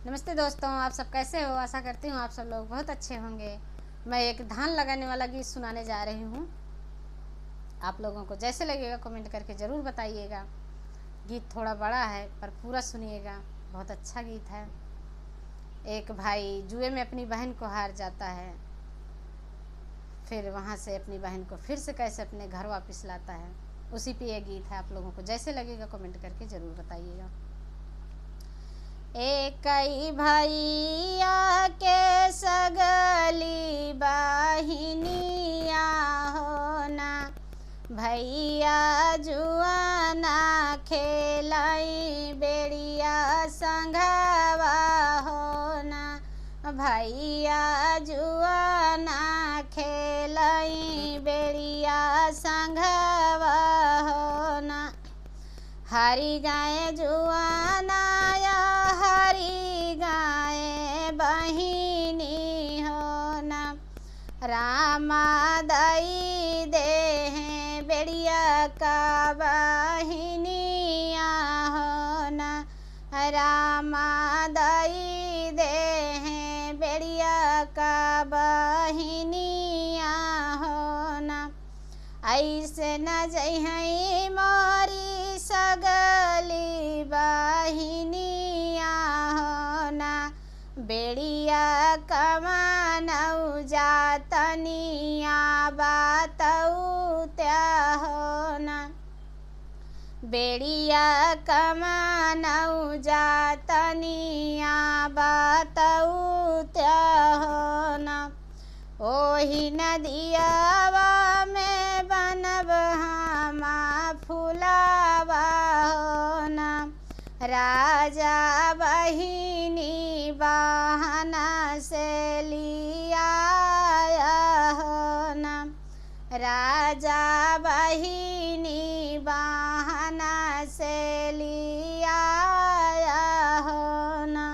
नमस्ते दोस्तों, आप सब कैसे हो। आशा करती हूँ आप सब लोग बहुत अच्छे होंगे। मैं एक धान लगाने वाला गीत सुनाने जा रही हूँ। आप लोगों को जैसे लगेगा कमेंट करके ज़रूर बताइएगा। गीत थोड़ा बड़ा है पर पूरा सुनिएगा, बहुत अच्छा गीत है। एक भाई जुए में अपनी बहन को हार जाता है, फिर वहाँ से अपनी बहन को फिर से कैसे अपने घर वापस लाता है, उसी पे ये गीत है। आप लोगों को जैसे लगेगा कमेंट करके ज़रूर बताइएगा। एकई भैया के सगली बहिनिया होना, भैया जुआना खेलाई बेड़िया संघवा होना, भैया जुआना खेलाई बेड़िया संघवा होना। हरी गाय जुआना या हरी गाय बहिनी होना, रामा दई दे हैं बेड़िया का बहिनिया होना, रामा दई दे हैं बेड़िया का बहिनिया होना। ऐसे न जइहई मोरी सगली बहिनिया होना, बेड़िया कमानऊ जातनिया बातऊ त्या होना, बेड़िया कमानऊ जातनिया बातऊ त्या होना। ओही नदियावा में बनब हमा फुलावा होना, राजा बहिनी बहाना से लिया होना, राजा बहिनी बहाना से लिया होना।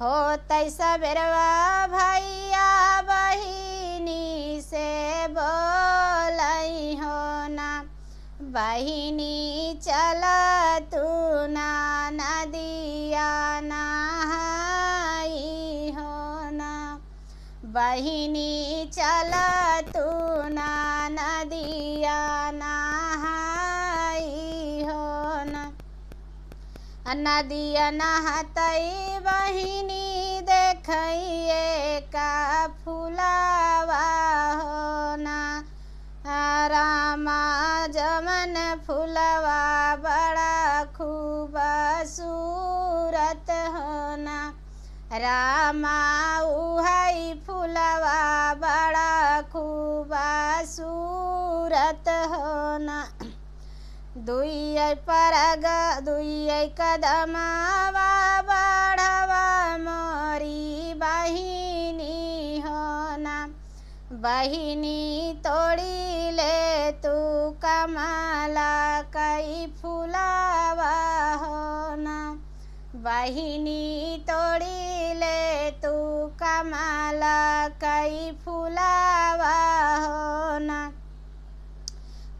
होतै सबेरवा भैया बहिनी से बोलई होना, बहिनी चल तू ना नदिया नहाई होना, बहिनी चल तू ना नदिया नहाई होना। नदिया नहातई बहिनी देखिए का फुलावा होना, रामा जमन फुलवा बड़ा खूबसूरत होना, रामा उहई फुलवा बड़ा खूबसूरत होना। दुई परग दुई कदमावा बढ़वा मोरी बहिनी होना, बहिनी तोड़ी ले तू कमला कई फुलावा होना, बहिनी तोड़ी ले तू कमला कई फुलावा होना।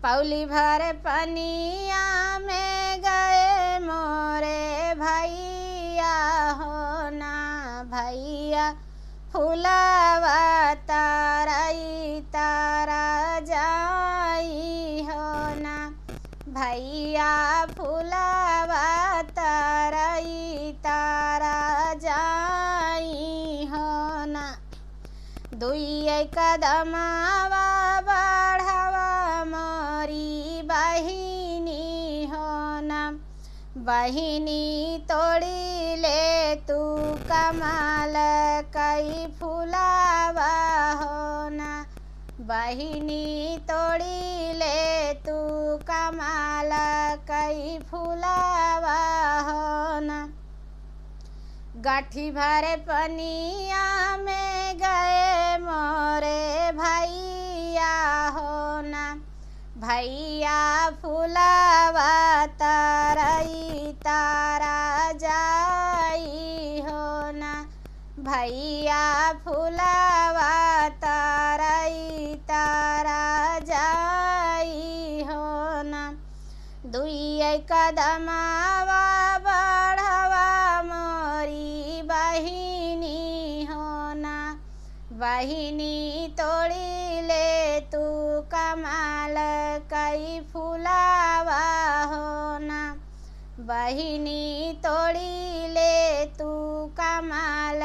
पौली भर पनिया में गए मोरे भैया होना, भैया फुलावा तारई तारा जाई होना, भैया फुलावा तारई तारा जाई होना। दुई कदमावा बढ़वा मोरी बहिनी होना, बहिनी तोड़ी ले तू कमल कई फुलावा होना, बहिनी तोड़ी ले तू कमल कई फुलावा होना। गाठी भरे पनिया में गए मोरे भैया होना, भैया फुलावा तारई तारा जाई होना, भैया फुलावा तारई तारा जाई होना। दुई कदमावा बढ़वा मोरी बहिनी तोड़ी ले तू कमाल कई फुलावा हो ना। बहिनी तोड़ी ले तू कमाल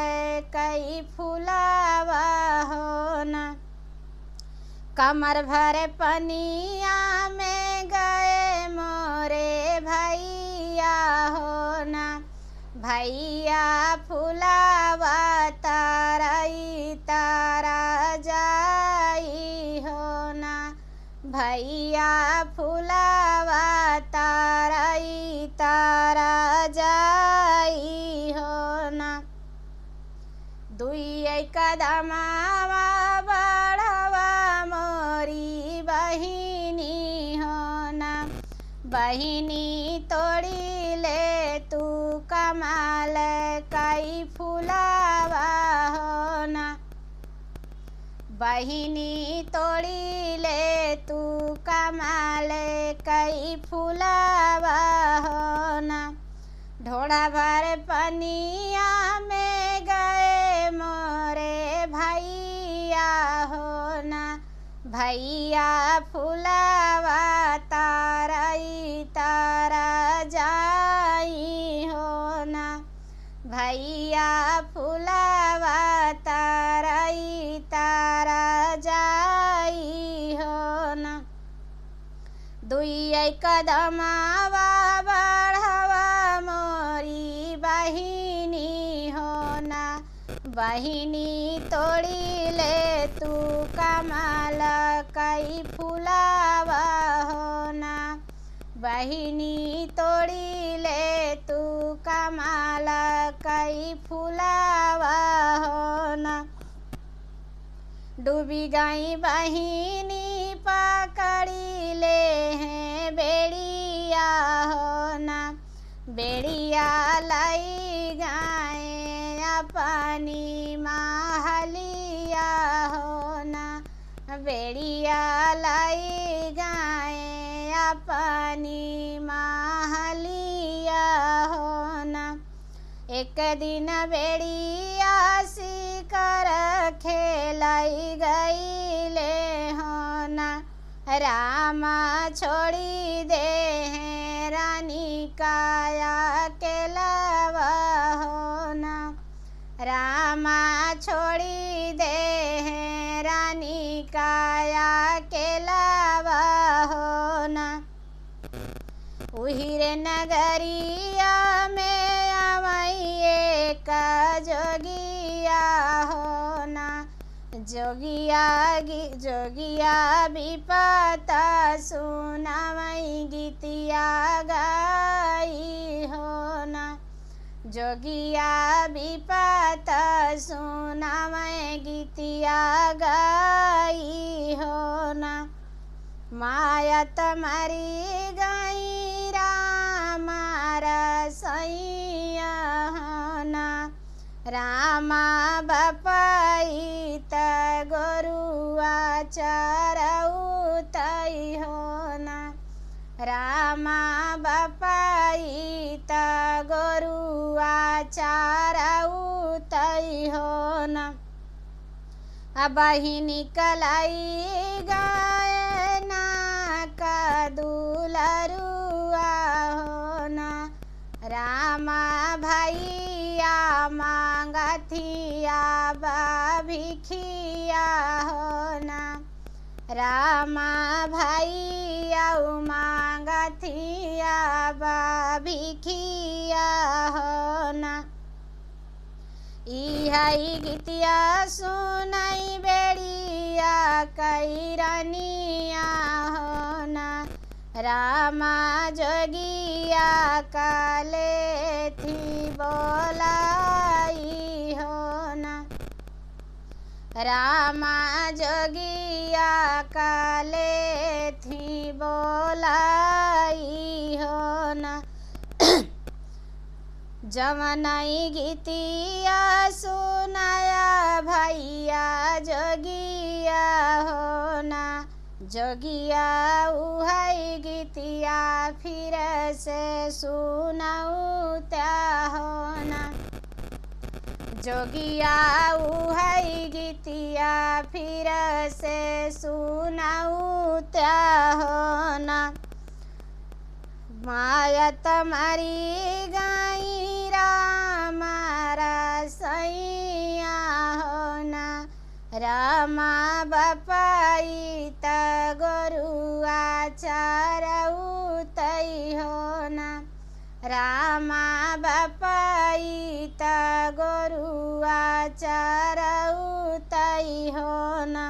कई फुलावा हो ना। कमर भर पनिया में गए मोरे भैया हो ना। भैया फुलावा तारई तारा जाई हो ना। भैया फुलावा तारई तारा जाई हो ना। दुई कदमावा बढ़ावा मोरी बहिनी हो ना। बहिनी तोड़ी ले तू कमाल कई फुलावा हो ना। बहिनी तोड़ी ले तू कमाल कई फुलावा हो ना। ढोड़ा भर पनिया में गए मोरे भैया हो ना। भैया फुलावा तारई तारा जाई हो ना। भैया फुलावा तारई तारा जाई हो ना। दुई कदमावा बढ़ावा मोरी बहिनी हो ना। बहिनी तोड़ी ले तू कमाल कई फुलावा हो ना। बहिनी तोड़ी ले तू कमाल कई फुलावा हो ना। डूबी गई बहिनी पकड़ी ले हैं बेड़िया हो ना। बेड़िया लाई गाए अपनी महलिया हो ना। बेड़िया लाई गाए अपनी महलिया हो ना। एक दिन बेड़िया शिकार खेलाई गई ले हो ना। रामा छोड़ी दे हैं रानी काया के लावा हो ना। रामा छोड़ी दे हैं रानी काया के लावा हो ना। उहिरे नगरिया में आवइए का जोगिया हो ना। जोगिया विपता सुनावई गीतिया गाई हो ना। जोगिया विपता सुनावई गीतिया गाई हो ना। माया तमरी गई रामा रसैया हो ना। रामा बपाई त गोरुआ चरउतई हो ना। रामा बपाई त गोरुआ चरउतई हो ना। बहिनी कलाई गाय ना का दुलरुआ हो ना। रामा भैया मांगथिया भिखिया हो ना। रामा भैया मांगथिया भिखिया हो ना। इहाई गीतिया सुनाई बेड़िया कई रानिया हो ना। रामा जोगिया काले थी बोलाई हो ना। रामा जोगिया काले थी बोलाई हो ना। जवनाई गीतिया सुनाया भैया जोगिया हो ना। जोगिया उहाई गीतिया फिर से सुनाऊ त्या हो ना। जोगिया उहई गीतिया फिर से सुनाऊ त्या होना। माया तुम्हारी गाई रामारा सैया होना। रामा बपाई त गोरुआ चरऊ तई होना। रामा बपाई त गोरुआ चरऊ तई होना।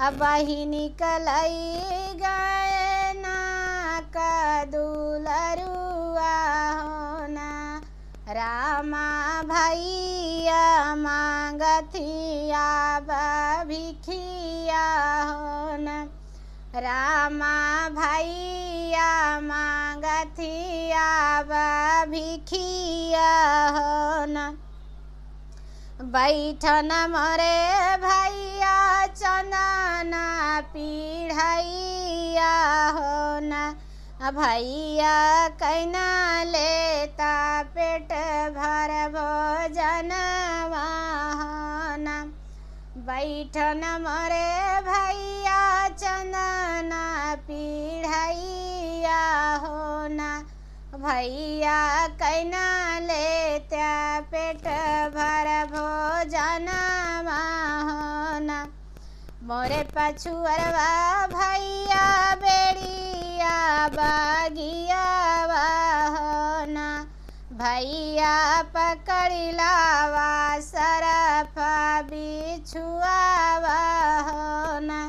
अब ही निकलई गए ना का दुलरुआ होना। रामा भैया मांगथिया भिखिया होना। रामा भैया मांगथिया भिखिया होना। बैठन मोरे भैया चंदना पीढ़ैया होना। भैया कैना लेता पेट भर भोजन होना। बैठन मोरे भैया चंदना पीढ़ैया होना। भैया कैना लेता पेट भर भोजन होना। मोरे पछुअरवा भैया बेड़िया बागिया होना। भैया पकड़िलावा सरफा बिछुआ होना।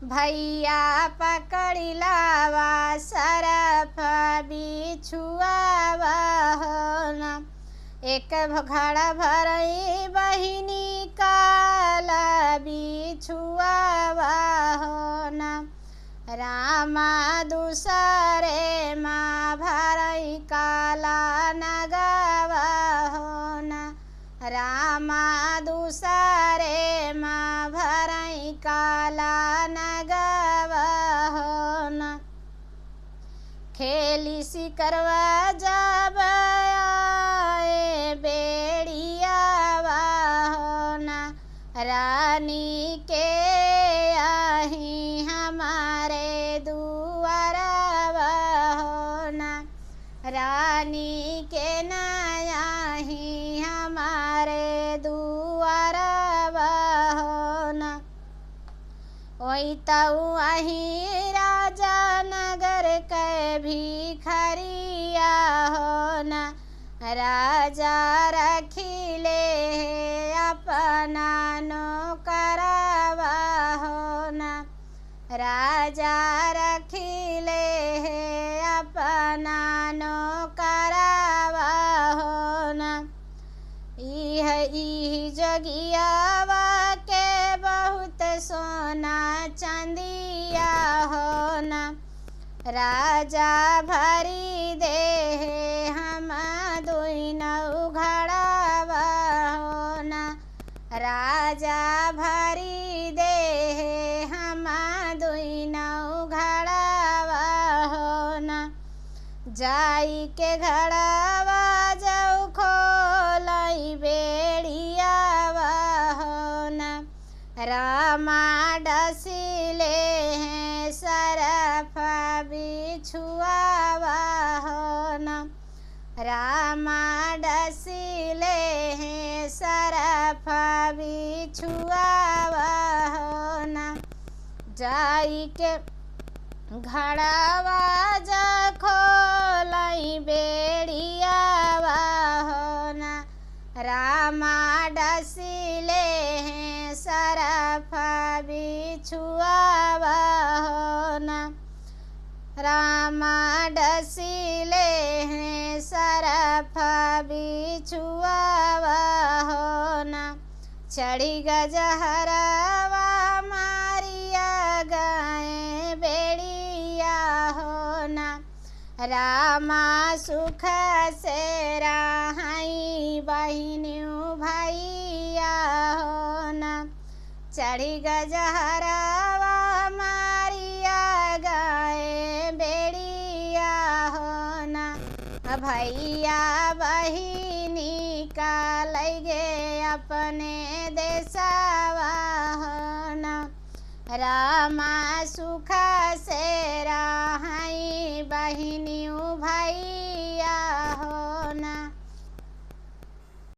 भैया पकड़िलावा सरफा बिछुआ होना। एक घड़ा भरई बहिनी काला बिछुआ होना। रामा दूसरे माँ भरई काला नगावा होना। रामा दूसरे माँ भरई काला नगावा होना। खेली सिकरवा जब आए बेड़िया होना। रानी के आही हमारे दुआरा होना। रानी के नयाही हमारे दुआरा होना। ओई तऊ आही राजा नगर के भिखरिया होना। राजा रखिले अपना नौकरवा होना। राजा रखिले अपना नौकरवा होना। ई जोगियावा के बहुत सोना चांदिया होना। राजा भरी दे हम दुई नौ घड़ावा होना। राजा भरी दे हम दुई नौ घड़ावा होना। जाई के घड़ावा जाऊ खोलाई बेड़िया होना। रामा डसिले हैं सरफा बिछुआ होना। रामा डसिले हैं सरफा बिछुआ होना। जाई के घड़ावा जा खोलाई बेड़िया होना। रामा डसिले हैं सरफा बिछुआ होना। रामा डसिले हैं सरफा बिछुआ होना। चढ़ी गजहरवा मारिया गए बेड़िया होना। रामा सुख से रहाई बहिनियों भैया होना। चढ़ी गजहरवा मारिया गए बेड़िया होना। भैया बहिनी निकाल गे अपने देशवाहना। रामा सुख से रहाई बहिनियों भाई